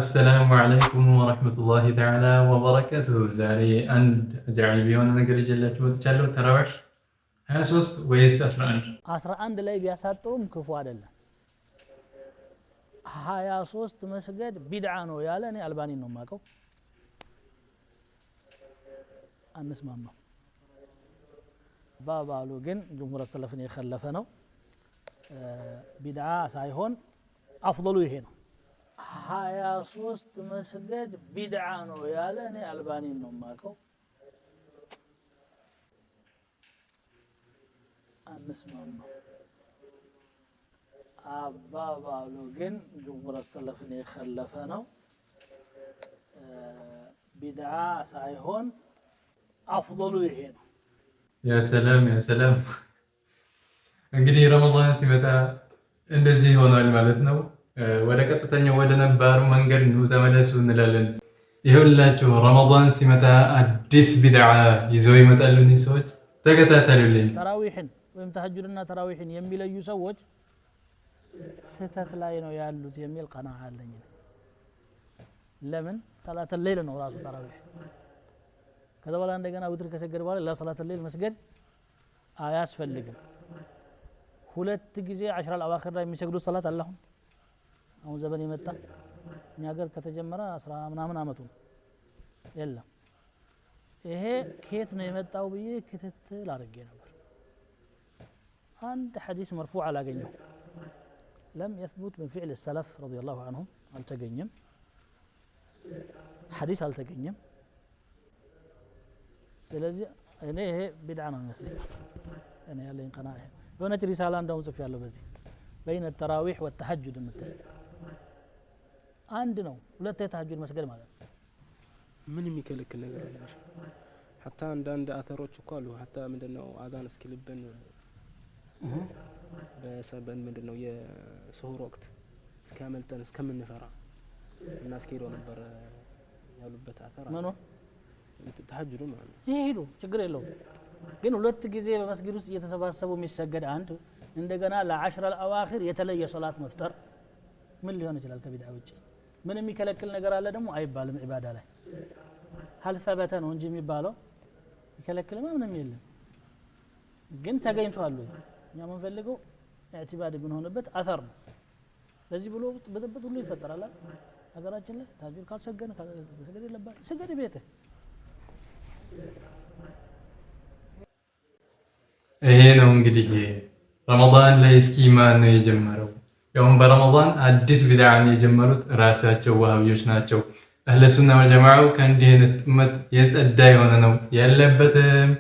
السلام عليكم ورحمة الله تعالى وبركاته. زاري عند جعل بيون نقر جلت وتشالو تراوح 23 ويس 11 ላይ ቢያሳጥሩም ክፉ አይደለም 23 መስገድ ቢድዓ ነው ያለ እኔ አልባኒ ነው ማቀው አንስማማ ባባሉ ግን ጅምሁር ሰለፍን የከለፈ ነው ቢድዓ ሳይሆን አፍضሉ ይሄ ነው 23 መስገድ ቢድዓ ነው ያለ እኔ አልባኒ ነው ማቀው አንስማማ አባባሉ ግን ጅምሁር ሰለፍን የከለፈ ነው ቢድዓ ሳይሆን አፍضሉ ይሄ ነው يا سلام يا سلام እንግዲህ ረመዳን ሲመጣ እንደዚህ ሆኗል ማለት ነው ወደ ቀጥተኛው ወደ ነባሩ መንገድ ነው ተመለሱ እንላለን ይሁንላችሁ ረመዳን ሲመጣ አዲስ ቢድዓ ይዘው ይመጣሉ እነዚህ ሰዎች ተከታተሉልኝ ተራዊህን ወይም ተሐጁድና ተራዊህን የሚለዩ ሰዎች ስተት ላይ ነው ያሉት የሚል ቀናዓ አለኝ ለምን ሰላተ ሌሊት ነው ራሱ ተራዊህ ከዛ በኋላ እንደገና ውትር ከሰገደ በኋላ ለሰላተ ሌሊት መስገድ አያስፈልግም ሁለት ጊዜ 10 አልአዋኺር ላይ የሚሰግዱት ሰላት አላህ አሁን ዘመን የመጣ እኛ ሀገር ከተጀመረ 10 ምናምን አመቱ የለም ይሄ ከየት ነው የመጣው ብዬ ክትትል አድርጌ ነበር አንድ ሐዲስ مرفوع አላገኘው لم يثبت من فعل السلف رضي الله عنهم አልተገኘም ሐዲስ አልተገኘም ስለዚህ እኔ ይሄ ቢድዓ ነው የሚመስለኝ እኔ ያለኝ ቀናዓ የሆነች ሪሳላ እንደውም ጽፌያለሁ በዚህ بين التراويح والتهجد የምትል አንድ ነው ሁለት የተሐጁድ መስገድ ማለት ነው ምን የሚከለክል ነገር አለ حتى አንዳንድ አተሮች እኮ አሉ حتى ምንድነው አዛን እስኪልብን በሰበን ምንድነው የሱሁር ወቅት እስከመልጠን እስከምንፈራ እና እስኪሄደው ነበር ያሉበት አተራ ምኑ ተሐጁድ ማለት ነው ይሄዱ ችግር የለውም ግን ሁለት ጊዜ በመስጊድ ውስጥ እየተሰባሰቡ የሚሰገድ አንድ እንደገና ለ10 አልአዋኺር የተለየ ሶላት መፍጠር ምን ሊሆን ይችላል ከቢድዓ ውጪ ምን የሚከለክል ነገር አለ ደግሞ አይባልም ዒባዳ ላይ هل ثبت ነው እንጂ የሚባለው ይከለክል ምንም የለም ግን ተገኝቷል እኛ የምንፈልገው ኢዕቲባድ ብንሆንበት አثر ነው ለዚህ ብሎ በጥብጥ ሁሉ ይፈጠራል ሀገራችን ላይ ተሐጁድ ካልሰገደ ሰገደ ይለባል ሰገደ ቤተ ይሄ ነው እንግዲህ ረመዳን ላይ እስኪ ማን ነው የጀመረው ያውም በረመዳን አዲስ ቢድዓን የጀመሩት ራሳቸው ወሃቢዎች ናቸው አህለ ሱና ወል ጀማዓው ከእንዲህ አይነት ጥመት የጸዳ የሆነ ነው ያለበትም